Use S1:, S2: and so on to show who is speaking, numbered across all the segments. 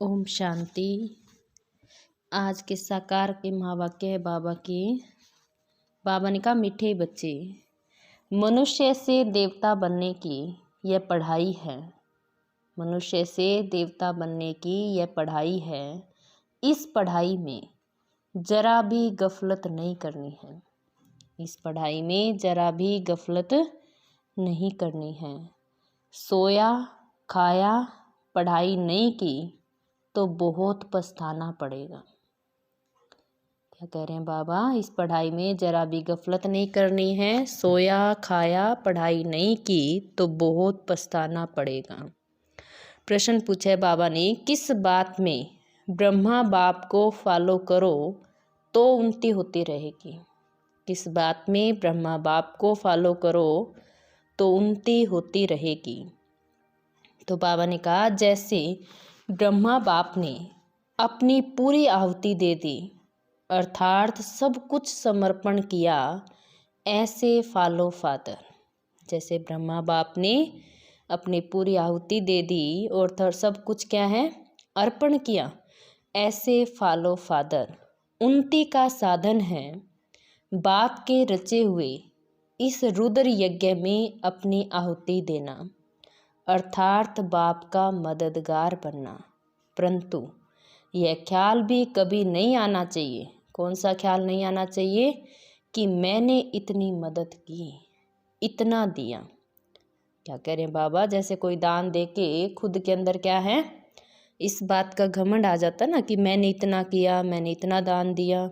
S1: ओम शांति। आज के साकार के महावाक्य है बाबा की। बाबा ने कहा, मीठे बच्चे, मनुष्य से देवता बनने की यह पढ़ाई है। मनुष्य से देवता बनने की यह पढ़ाई है। इस पढ़ाई में जरा भी गफलत नहीं करनी है। इस पढ़ाई में जरा भी गफलत नहीं करनी है। सोया खाया पढ़ाई नहीं की तो बहुत पछताना पड़ेगा। क्या कह रहे हैं बाबा? इस पढ़ाई में जरा भी गफलत नहीं करनी है। सोया खाया पढ़ाई नहीं की तो बहुत पछताना पड़ेगा। प्रश्न पूछा है बाबा ने, किस बात में ब्रह्मा बाप को फॉलो करो तो उन्नति होती रहेगी? किस बात में ब्रह्मा बाप को फॉलो करो तो उन्नति होती रहेगी? तो बाबा ने कहा, जैसे ब्रह्मा बाप ने अपनी पूरी आहुति दे दी, अर्थात सब कुछ समर्पण किया, ऐसे फॉलो फादर। जैसे ब्रह्मा बाप ने अपनी पूरी आहुति दे दी और सब कुछ क्या है, अर्पण किया, ऐसे फॉलो फादर उन्नति का साधन है। बाप के रचे हुए इस रुद्र यज्ञ में अपनी आहुति देना, अर्थात बाप का मददगार बनना। परंतु यह ख्याल भी कभी नहीं आना चाहिए। कौन सा ख्याल नहीं आना चाहिए? कि मैंने इतनी मदद की, इतना दिया। क्या कह रहे हैं बाबा? जैसे कोई दान दे के खुद के अंदर क्या है, इस बात का घमंड आ जाता ना कि मैंने इतना किया, मैंने इतना दान दिया।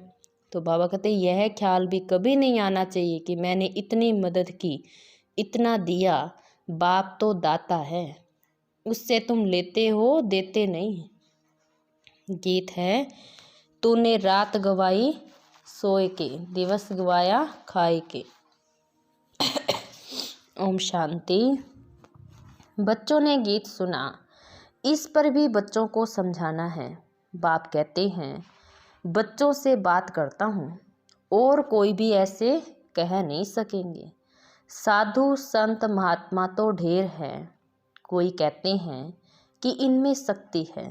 S1: तो बाबा कहते हैं यह ख्याल भी कभी नहीं आना चाहिए कि मैंने इतनी मदद की, इतना दिया। बाप तो दाता है, उससे तुम लेते हो, देते नहीं। गीत है, तूने रात गवाई सोए के, दिवस गवाया खाए के। ओम शांति। बच्चों ने गीत सुना, इस पर भी बच्चों को समझाना है। बाप कहते हैं, बच्चों से बात करता हूँ और कोई भी ऐसे कह नहीं सकेंगे। साधु संत महात्मा तो ढेर है, कोई कहते हैं कि इनमें शक्ति है।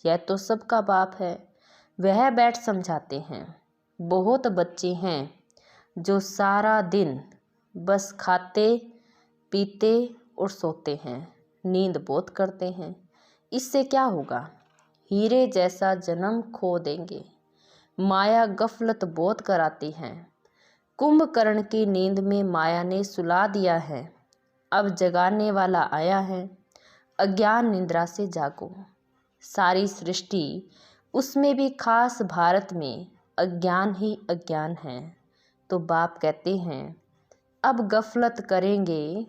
S1: यह तो सबका बाप है, वह बैठ समझाते हैं। बहुत बच्चे हैं जो सारा दिन बस खाते पीते और सोते हैं, नींद बहुत करते हैं। इससे क्या होगा? हीरे जैसा जन्म खो देंगे। माया गफलत बहुत कराती है। कुंभकर्ण की नींद में माया ने सुला दिया है, अब जगाने वाला आया है। अज्ञान निद्रा से जागो। सारी सृष्टि, उसमें भी खास भारत में अज्ञान ही अज्ञान है। तो बाप कहते हैं, अब गफलत करेंगे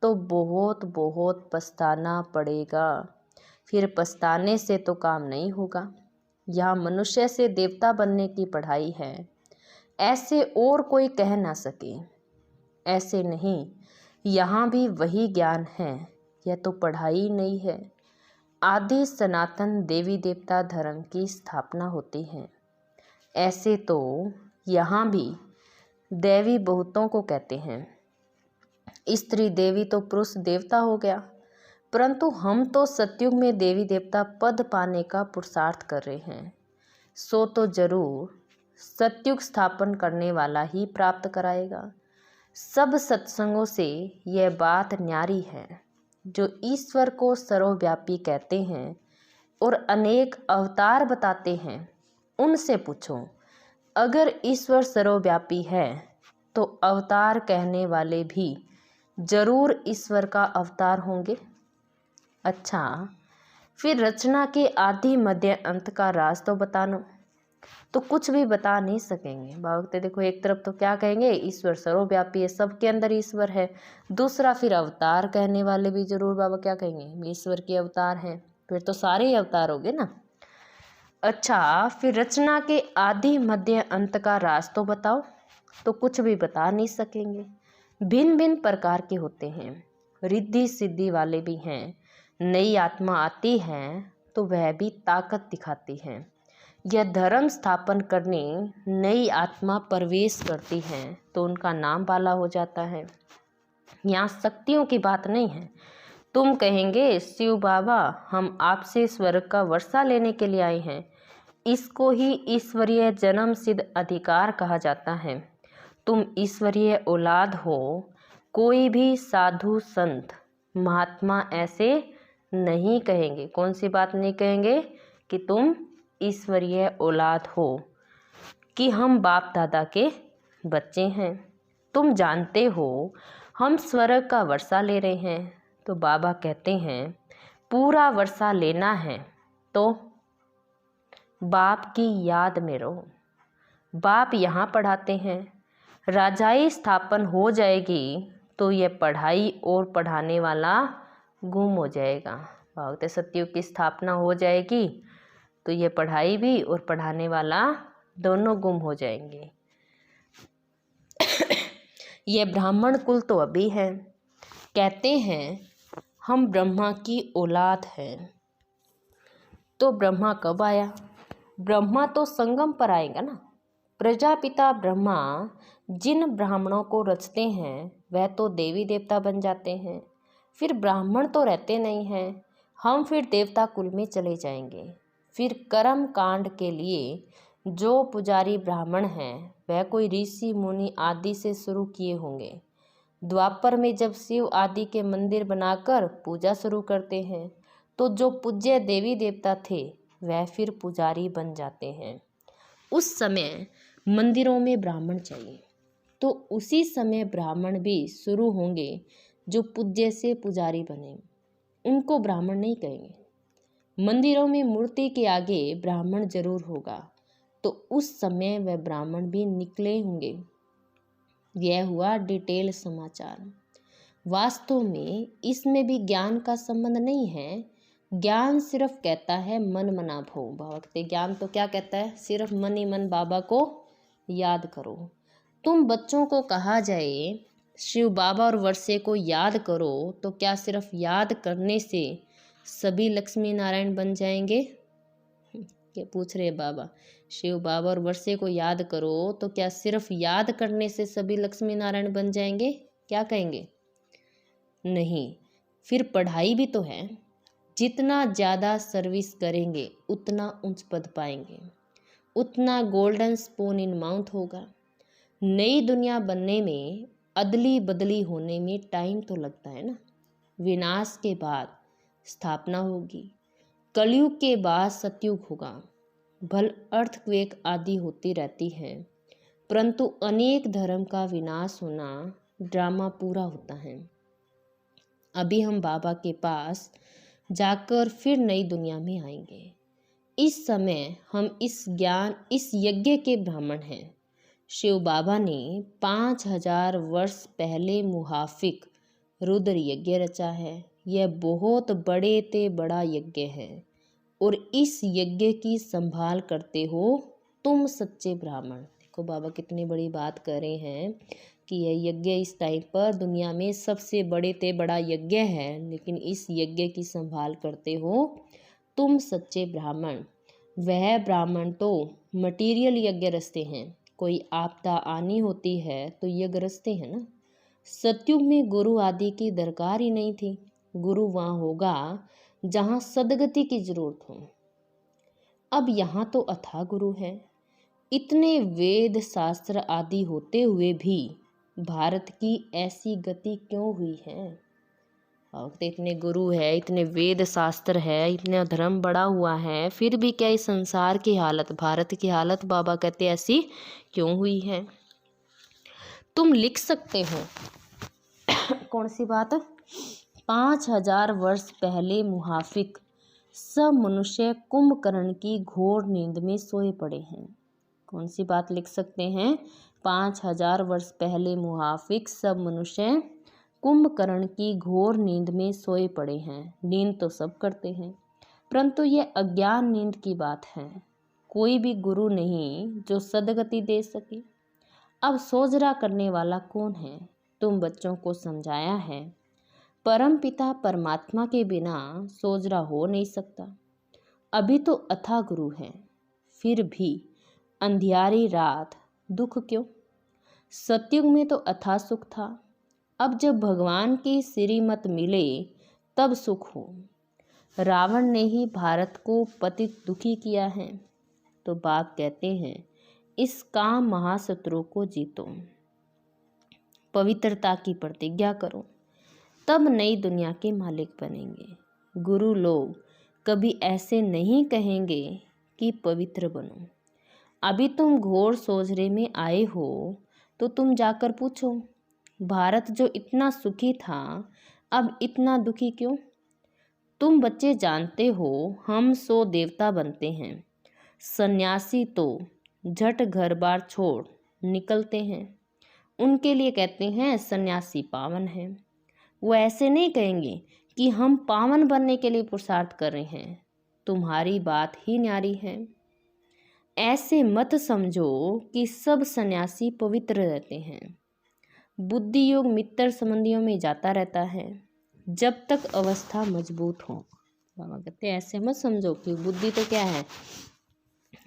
S1: तो बहुत बहुत पछताना पड़ेगा। फिर पछताने से तो काम नहीं होगा। यहाँ मनुष्य से देवता बनने की पढ़ाई है, ऐसे और कोई कह ना सके। ऐसे नहीं, यहाँ भी वही ज्ञान है, यह तो पढ़ाई नहीं है। आदि सनातन देवी देवता धर्म की स्थापना होती है। ऐसे तो यहाँ भी देवी बहुतों को कहते हैं। स्त्री देवी तो पुरुष देवता हो गया। परंतु हम तो सतयुग में देवी देवता पद पाने का पुरुषार्थ कर रहे हैं। सो तो जरूर सतयुग स्थापन करने वाला ही प्राप्त कराएगा। सब सत्संगों से यह बात न्यारी है। जो ईश्वर को सर्वव्यापी कहते हैं और अनेक अवतार बताते हैं, उनसे पूछो, अगर ईश्वर सर्वव्यापी है तो अवतार कहने वाले भी जरूर ईश्वर का अवतार होंगे। अच्छा, फिर रचना के आदि मध्य अंत का राज तो बताना। तो कुछ भी बता नहीं सकेंगे। बाबा कहते देखो, एक तरफ तो क्या कहेंगे, ईश्वर सर्वव्यापी है, सबके अंदर ईश्वर है। दूसरा फिर अवतार कहने वाले भी जरूर बाबा क्या कहेंगे, ईश्वर के अवतार हैं। फिर तो सारे ही अवतार होंगे ना। अच्छा, फिर रचना के आदि मध्य अंत का राज तो बताओ। तो कुछ भी बता नहीं सकेंगे। भिन्न भिन्न प्रकार के होते हैं, रिद्धि सिद्धि वाले भी हैं। नई आत्मा आती है तो वह भी ताकत दिखाती है। यह धर्म स्थापन करने नई आत्मा प्रवेश करती है तो उनका नाम वाला हो जाता है। यहाँ शक्तियों की बात नहीं है, तुम कहेंगे, शिव बाबा हम आपसे स्वर्ग का वर्षा लेने के लिए आए हैं। इसको ही ईश्वरीय जन्म सिद्ध अधिकार कहा जाता है। तुम ईश्वरीय औलाद हो। कोई भी साधु संत महात्मा ऐसे नहीं कहेंगे। कौन सी बात नहीं कहेंगे? कि तुम ईश्वरीय औलाद हो, कि हम बाप दादा के बच्चे हैं। तुम जानते हो हम स्वर्ग का वर्षा ले रहे हैं। तो बाबा कहते हैं पूरा वर्षा लेना है तो बाप की याद में रहो। बाप यहाँ पढ़ाते हैं। राजाई स्थापन हो जाएगी तो ये पढ़ाई और पढ़ाने वाला गुम हो जाएगा। भागवत सतयुग की स्थापना हो जाएगी तो ये पढ़ाई भी और पढ़ाने वाला दोनों गुम हो जाएंगे। ये ब्राह्मण कुल तो अभी है। कहते हैं हम ब्रह्मा की औलाद हैं। तो ब्रह्मा कब आया? ब्रह्मा तो संगम पर आएगा ना। प्रजापिता ब्रह्मा जिन ब्राह्मणों को रचते हैं वह तो देवी देवता बन जाते हैं। फिर ब्राह्मण तो रहते नहीं हैं। हम फिर देवता कुल में चले जाएंगे। फिर कर्म कांड के लिए जो पुजारी ब्राह्मण हैं वह कोई ऋषि मुनि आदि से शुरू किए होंगे। द्वापर में जब शिव आदि के मंदिर बनाकर पूजा शुरू करते हैं तो जो पूज्य देवी देवता थे वह फिर पुजारी बन जाते हैं। उस समय मंदिरों में ब्राह्मण चाहिए तो उसी समय ब्राह्मण भी शुरू होंगे जो पूज्य से पुजारी बने। उनको ब्राह्मण नहीं कहेंगे। मंदिरों में मूर्ति के आगे ब्राह्मण जरूर होगा तो उस समय वह ब्राह्मण भी निकले होंगे। यह हुआ डिटेल समाचार। वास्तव में इसमें भी ज्ञान का संबंध नहीं है। ज्ञान सिर्फ कहता है मन मना भो। भगवत ज्ञान तो क्या कहता है? सिर्फ मन ही मन बाबा को याद करो। तुम बच्चों को कहा जाए शिव बाबा और वर्षे को याद करो तो क्या सिर्फ याद करने से सभी लक्ष्मी नारायण बन जाएंगे? क्या पूछ रहे बाबा? शिव बाबा और वर्षे को याद करो तो क्या सिर्फ याद करने से सभी लक्ष्मी नारायण बन जाएंगे? क्या कहेंगे? नहीं। फिर पढ़ाई भी तो है। जितना ज़्यादा सर्विस करेंगे उतना उच्च पद पाएंगे, उतना गोल्डन स्पून इन माउथ होगा। नई दुनिया बनने में अदली बदली होने में टाइम तो लगता है ना। विनाश के बाद स्थापना होगी। कलयुग के बाद सतयुग होगा। भल अर्थक्वेक आदि होती रहती है परंतु अनेक धर्म का विनाश होना ड्रामा पूरा होता है। अभी हम बाबा के पास जाकर फिर नई दुनिया में आएंगे। इस समय हम इस यज्ञ के ब्राह्मण हैं। शिव बाबा ने 5000 वर्ष पहले मुहाफिक रुद्र यज्ञ रचा है। यह बहुत बड़े ते बड़ा यज्ञ है और इस यज्ञ की संभाल करते हो तुम सच्चे ब्राह्मण। देखो बाबा कितनी बड़ी बात कर रहे हैं कि यह यज्ञ इस टाइम पर दुनिया में सबसे बड़े ते बड़ा यज्ञ है, लेकिन इस यज्ञ की संभाल करते हो तुम सच्चे ब्राह्मण। वह ब्राह्मण तो मटीरियल यज्ञ रचते हैं। कोई आपदा आनी होती है तो यज्ञ रचते हैं ना। सतयुग में गुरु आदि की दरकार ही नहीं थी। गुरु वहाँ होगा जहाँ सदगति की जरूरत हो। अब यहाँ तो अथाह गुरु है। इतने वेद शास्त्र आदि होते हुए भी भारत की ऐसी गति क्यों हुई है? और इतने गुरु है, इतने वेद शास्त्र है, इतना धर्म बढ़ा हुआ है, फिर भी क्या इस संसार की हालत, भारत की हालत बाबा कहते ऐसी क्यों हुई है? तुम लिख सकते हो कौन सी बात? 5000 वर्ष पहले मुहाफिक सब मनुष्य कुंभकर्ण की घोर नींद में सोए पड़े हैं। कौन सी बात लिख सकते हैं? 5000 वर्ष पहले मुहाफिक सब मनुष्य कुंभकर्ण की घोर नींद में सोए पड़े हैं। नींद तो सब करते हैं परंतु यह अज्ञान नींद की बात है। कोई भी गुरु नहीं जो सदगति दे सके। अब सोजरा करने वाला कौन है? तुम बच्चों को समझाया है परम पिता परमात्मा के बिना सोजरा हो नहीं सकता। अभी तो अथाह गुरु है, फिर भी अंधियारी रात दुख क्यों? सतयुग में तो अथाह सुख था। अब जब भगवान की श्रीमत मिले तब सुख हो। रावण ने ही भारत को पतित दुखी किया है। तो बाप कहते हैं इस काम महाशत्रु को जीतो, पवित्रता की प्रतिज्ञा करो, तब नई दुनिया के मालिक बनेंगे। गुरु लोग कभी ऐसे नहीं कहेंगे कि पवित्र बनो। अभी तुम घोर सोजरे में आए हो तो तुम जाकर पूछो, भारत जो इतना सुखी था अब इतना दुखी क्यों? तुम बच्चे जानते हो हम 100 देवता बनते हैं, सन्यासी तो झट घर बार छोड़ निकलते हैं। उनके लिए कहते हैं सन्यासी पावन है। वो ऐसे नहीं कहेंगे कि हम पावन बनने के लिए पुरुषार्थ कर रहे हैं, तुम्हारी बात ही न्यारी है। ऐसे मत समझो कि सब सन्यासी पवित्र रहते हैं। बुद्धि योग मित्र संबंधियों में जाता रहता है जब तक अवस्था मजबूत हो। बाबा कहते हैं ऐसे मत समझो कि बुद्धि तो क्या है,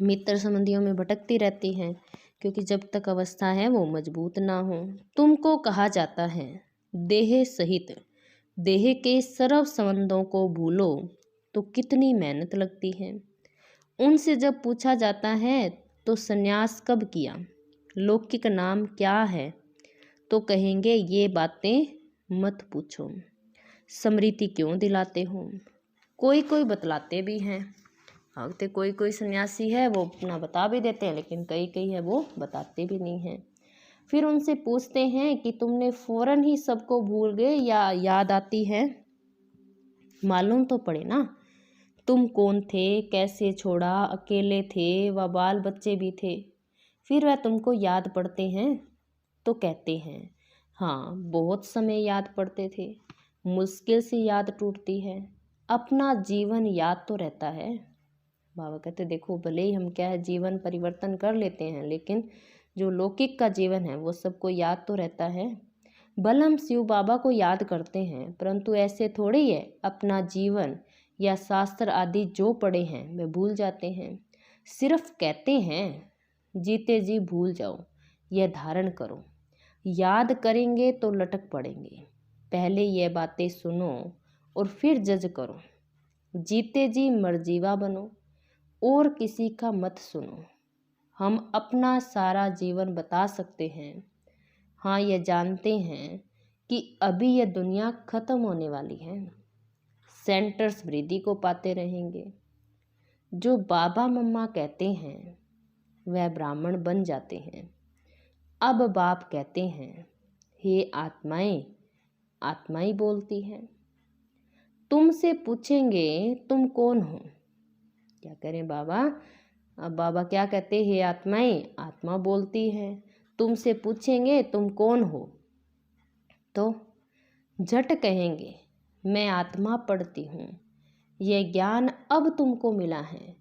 S1: मित्र संबंधियों में भटकती रहती है, क्योंकि जब तक अवस्था है वो मजबूत ना हो। तुमको कहा जाता है देह सहित देह के सर्व संबंधों को भूलो तो कितनी मेहनत लगती है। उनसे जब पूछा जाता है तो संन्यास कब किया, लौकिक नाम क्या है, तो कहेंगे ये बातें मत पूछो, स्मृति क्यों दिलाते हो। कोई कोई बतलाते भी हैं, तो कोई कोई सन्यासी है वो अपना बता भी देते हैं, लेकिन कई कई है वो बताते भी नहीं हैं। फिर उनसे पूछते हैं कि तुमने फौरन ही सबको भूल गए या याद आती है, मालूम तो पड़े ना तुम कौन थे, कैसे छोड़ा, अकेले थे व बाल बच्चे भी थे। फिर वह तुमको याद पड़ते हैं तो कहते हैं हाँ बहुत समय याद पड़ते थे, मुश्किल से याद टूटती है, अपना जीवन याद तो रहता है। बाबा कहते देखो भले ही हम क्या है जीवन परिवर्तन कर लेते हैं, लेकिन जो लौकिक का जीवन है वो सबको याद तो रहता है। भले हम शिव बाबा को याद करते हैं, परंतु ऐसे थोड़े ही है अपना जीवन या शास्त्र आदि जो पढ़े हैं वे भूल जाते हैं। सिर्फ कहते हैं जीते जी भूल जाओ, यह धारण करो, याद करेंगे तो लटक पड़ेंगे। पहले यह बातें सुनो और फिर जज करो। जीते जी मरजीवा बनो और किसी का मत सुनो। हम अपना सारा जीवन बता सकते हैं, हाँ यह जानते हैं कि अभी यह दुनिया खत्म होने वाली है, सेंटर्स वृद्धि को पाते रहेंगे। जो बाबा मम्मा कहते हैं वह ब्राह्मण बन जाते हैं। अब बाप कहते हैं हे आत्माएं, आत्माएं बोलती हैं, तुमसे पूछेंगे तुम कौन हो। क्या करें बाबा, अब बाबा क्या कहते हैं आत्माएं, आत्मा बोलती है तुमसे पूछेंगे तुम कौन हो, तो झट कहेंगे मैं आत्मा पढ़ती हूँ, यह ज्ञान अब तुमको मिला है।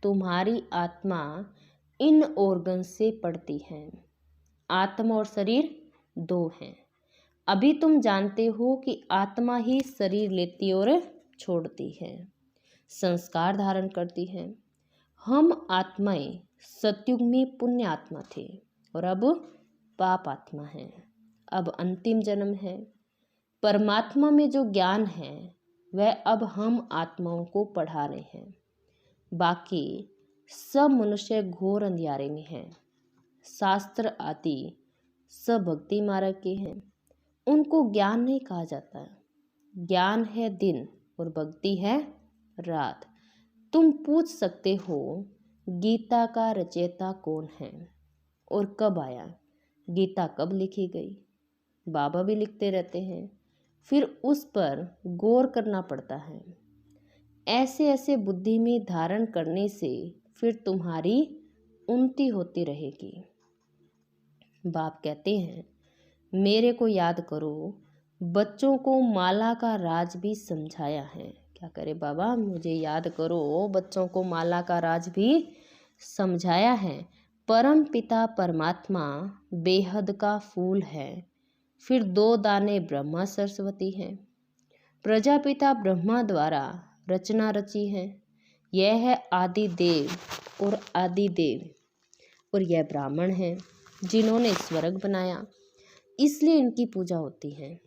S1: तुम्हारी आत्मा इन ऑर्गन से पढ़ती है। आत्मा और शरीर दो हैं। अभी तुम जानते हो कि आत्मा ही शरीर लेती और छोड़ती है, संस्कार धारण करती है। हम आत्माएं सतयुग में पुण्य आत्मा थे और अब पाप आत्मा है। अब अंतिम जन्म है। परमात्मा में जो ज्ञान है वह अब हम आत्माओं को पढ़ा रहे हैं। बाकी सब मनुष्य घोर अंधियारे में हैं। शास्त्र आदि सब भक्ति मार्ग के हैं, उनको ज्ञान नहीं कहा जाता। ज्ञान है दिन और भक्ति है रात। तुम पूछ सकते हो गीता का रचयिता कौन है और कब आया, गीता कब लिखी गई। बाबा भी लिखते रहते हैं, फिर उस पर गौर करना पड़ता है। ऐसे ऐसे बुद्धि में धारण करने से फिर तुम्हारी उन्नति होती रहेगी। बाप कहते हैं मेरे को याद करो, बच्चों को माला का राज भी समझाया है। क्या करे बाबा, मुझे याद करो, बच्चों को माला का राज भी समझाया है। परम पिता परमात्मा बेहद का फूल है, फिर 2 दाने ब्रह्मा सरस्वती हैं। प्रजापिता ब्रह्मा द्वारा रचना रची है। यह है आदि देव और आदि देव, और यह ब्राह्मण है जिन्होंने स्वर्ग बनाया, इसलिए इनकी पूजा होती है।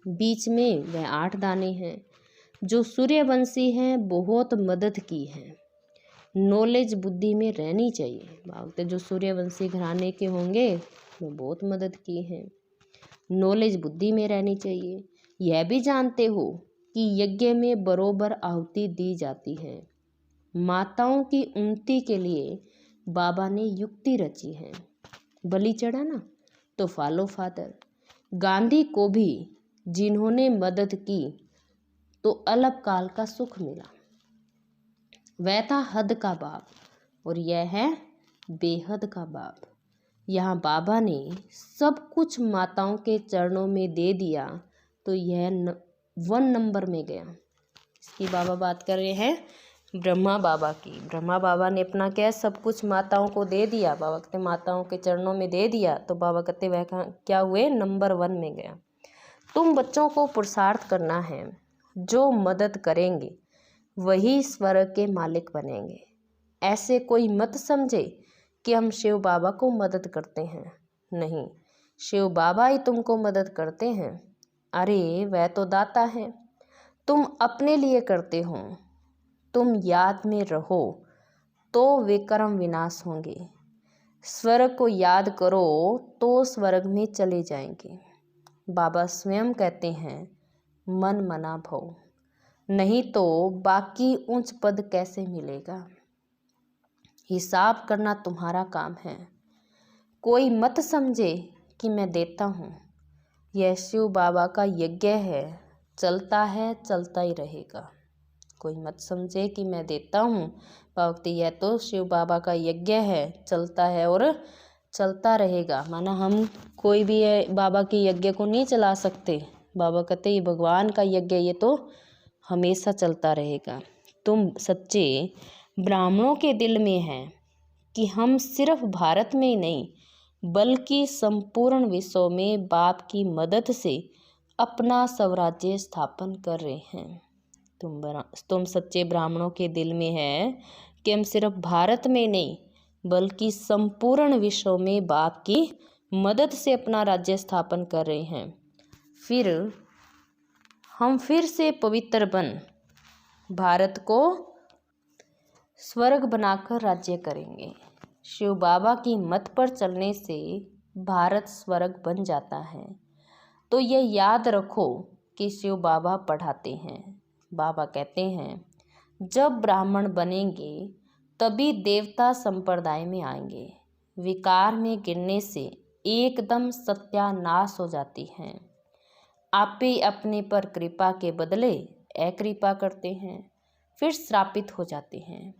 S1: बीच में वह 8 दाने हैं जो सूर्यवंशी हैं बहुत मदद की है। नॉलेज बुद्धि में रहनी चाहिए। बाबा जो सूर्यवंशी घराने के होंगे वो बहुत मदद की है। नॉलेज बुद्धि में रहनी चाहिए। यह भी जानते हो कि यज्ञ में बरोबर आहुति दी जाती है। माताओं की उन्नति के लिए बाबा ने युक्ति रची है। बलि चढ़ा ना तो फॉलो फादर। गांधी को भी जिन्होंने मदद की तो अल्पकाल का सुख मिला। वह था हद का बाप और यह है बेहद का बाप। यहाँ बाबा ने सब कुछ माताओं के चरणों में दे दिया तो यह 1 नंबर में गया। इसकी बाबा बात कर रहे हैं ब्रह्मा बाबा की। ब्रह्मा बाबा ने अपना क्या सब कुछ माताओं को दे दिया। बाबा कहते माताओं के चरणों में दे दिया तो बाबा कहते वह क्या हुए नंबर 1 में गया। तुम बच्चों को पुरुषार्थ करना है। जो मदद करेंगे वही स्वर्ग के मालिक बनेंगे। ऐसे कोई मत समझे कि हम शिव बाबा को मदद करते हैं। नहीं, शिव बाबा ही तुमको मदद करते हैं। अरे वह तो दाता है, तुम अपने लिए करते हो। तुम याद में रहो तो विक्रम विनाश होंगे। स्वर्ग को याद करो तो स्वर्ग में चले जाएंगे। बाबा स्वयं कहते हैं मन मना भव, नहीं तो बाकी उच्च पद कैसे मिलेगा। हिसाब करना तुम्हारा काम है। कोई मत समझे कि मैं देता हूँ। यह शिव बाबा का यज्ञ है, चलता है चलता ही रहेगा। कोई मत समझे कि मैं देता हूँ। भक्ति यह तो शिव बाबा का यज्ञ है, चलता है और चलता रहेगा। माना हम कोई भी बाबा के यज्ञ को नहीं चला सकते। बाबा कहते ये भगवान का यज्ञ, ये तो हमेशा चलता रहेगा। तुम सच्चे ब्राह्मणों के दिल में है कि हम सिर्फ भारत में ही नहीं बल्कि संपूर्ण विश्व में बाप की मदद से अपना स्वराज्य स्थापन कर रहे हैं। तुम सच्चे ब्राह्मणों के दिल में है कि हम सिर्फ भारत में नहीं बल्कि संपूर्ण विश्व में बाप की मदद से अपना राज्य स्थापन कर रहे हैं। फिर हम फिर से पवित्र बन भारत को स्वर्ग बनाकर राज्य करेंगे। शिव बाबा की मत पर चलने से भारत स्वर्ग बन जाता है। तो यह याद रखो कि शिव बाबा पढ़ाते हैं। बाबा कहते हैं जब ब्राह्मण बनेंगे तभी देवता संप्रदाय में आएंगे। विकार में गिरने से एकदम सत्यानाश हो जाती हैं। आप ही अपने पर कृपा के बदले अकृपा करते हैं, फिर श्रापित हो जाते हैं।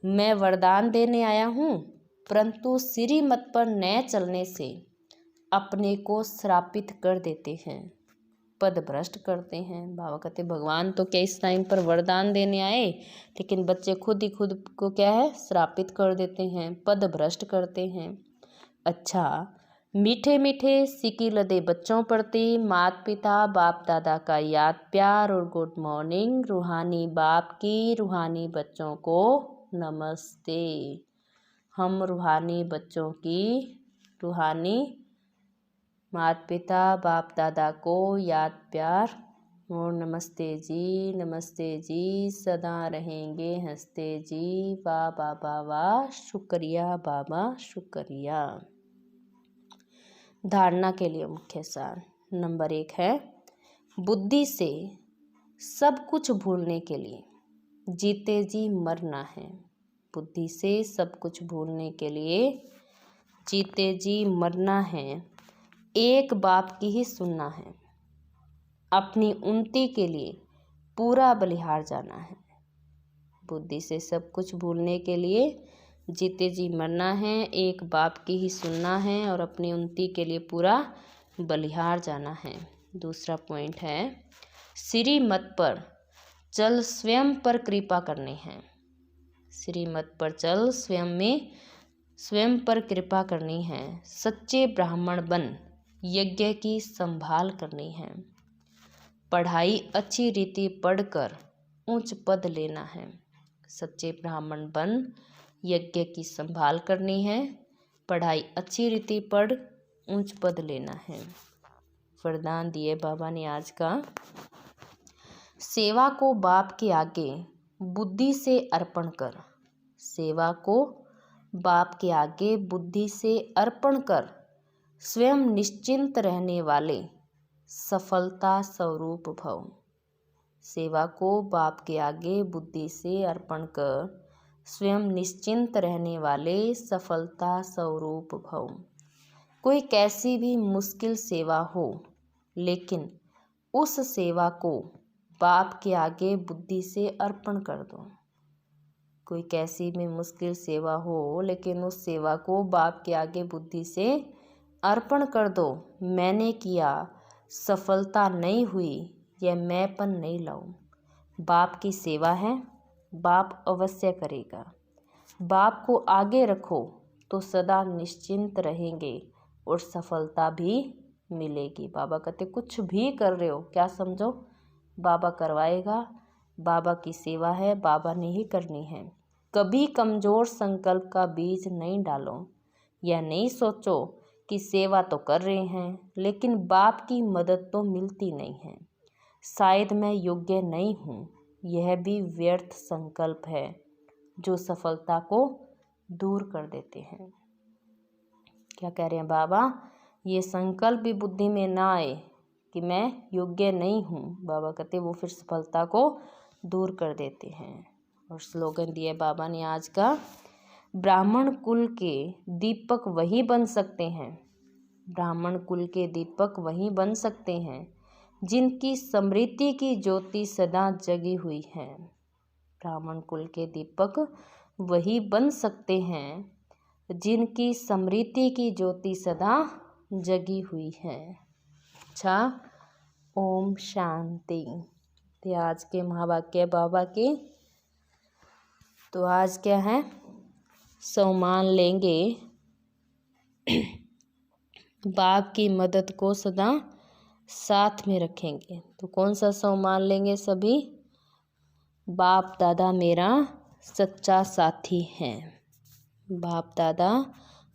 S1: मैं वरदान देने आया हूँ, परंतु श्रीमत पर न चलने से अपने को श्रापित कर देते हैं, पद भ्रष्ट करते हैं। बाबा कहते भगवान तो क्या इस टाइम पर वरदान देने आए, लेकिन बच्चे खुद ही खुद को क्या है श्रापित कर देते हैं, पद भ्रष्ट करते हैं। अच्छा, मीठे मीठे सिकी लदे बच्चों प्रति माता पिता बाप दादा का याद प्यार और गुड मॉर्निंग। रूहानी बाप की रूहानी बच्चों को नमस्ते। हम रूहानी बच्चों की रूहानी माता पिता बाप दादा को याद प्यार और नमस्ते जी, सदा रहेंगे हंसते जी। वाह बाबा वाह, शुक्रिया बाबा शुक्रिया। धारणा के लिए मुख्य सार नंबर 1 है बुद्धि से सब कुछ भूलने के लिए जीते जी मरना है। बुद्धि से सब कुछ भूलने के लिए जीते जी मरना है। एक बाप की ही सुनना है। अपनी उन्नति के लिए पूरा बलिहार जाना है। बुद्धि से सब कुछ भूलने के लिए जीते जी मरना है, एक बाप की ही सुनना है और अपनी उन्नति के लिए पूरा बलिहार जाना है। दूसरा पॉइंट है श्रीमत पर चल स्वयं पर कृपा करनी है। श्रीमत पर चल स्वयं पर कृपा करनी है। सच्चे ब्राह्मण बन यज्ञ की संभाल करनी है। पढ़ाई अच्छी रीति पढ़कर उच्च पद लेना है। सच्चे ब्राह्मण बन यज्ञ की संभाल करनी है। पढ़ाई अच्छी रीति पढ़ उच्च पद लेना है। वरदान दिए बाबा ने आज का। सेवा को बाप के आगे बुद्धि से अर्पण कर। सेवा को बाप के आगे बुद्धि से अर्पण कर स्वयं निश्चिंत रहने वाले सफलता स्वरूप भव। सेवा को बाप के आगे बुद्धि से अर्पण कर स्वयं निश्चिंत रहने वाले सफलता स्वरूप भव। कोई कैसी भी मुश्किल सेवा हो, लेकिन उस सेवा को बाप के आगे बुद्धि से अर्पण कर दो। कोई कैसी भी मुश्किल सेवा हो, लेकिन उस सेवा को बाप के आगे बुद्धि से अर्पण कर दो। मैंने किया, सफलता नहीं हुई, यह मैंपन नहीं लाऊं। बाप की सेवा है, बाप अवश्य करेगा। बाप को आगे रखो तो सदा निश्चिंत रहेंगे और सफलता भी मिलेगी। बाबा कहते कुछ भी कर रहे हो, क्या समझो बाबा करवाएगा। बाबा की सेवा है, बाबा ने ही करनी है। कभी कमज़ोर संकल्प का बीज नहीं डालो। यह नहीं सोचो कि सेवा तो कर रहे हैं, लेकिन बाप की मदद तो मिलती नहीं है। शायद मैं योग्य नहीं हूँ, यह भी व्यर्थ संकल्प है जो सफलता को दूर कर देते हैं। क्या कह रहे हैं बाबा, ये संकल्प भी बुद्धि में ना आए कि मैं योग्य नहीं हूँ। बाबा कहते वो फिर सफलता को दूर कर देते हैं। और स्लोगन दिया बाबा ने आज का, ब्राह्मण कुल के दीपक वही बन सकते हैं। ब्राह्मण कुल के दीपक वही बन सकते हैं जिनकी स्मृति की ज्योति सदा जगी हुई है। ब्राह्मण कुल के दीपक वही बन सकते हैं जिनकी स्मृति की ज्योति सदा जगी हुई है। अच्छा, ओम शांति। तो आज के महावाक्य बाबा के, तो आज क्या है, सम्मान लेंगे बाप की मदद को सदा साथ में रखेंगे। तो कौन सा सम्मान लेंगे सभी? बाप दादा मेरा सच्चा साथी है। बाप दादा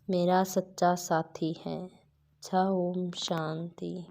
S1: मेरा सच्चा साथी है। अच्छा, ओम शांति।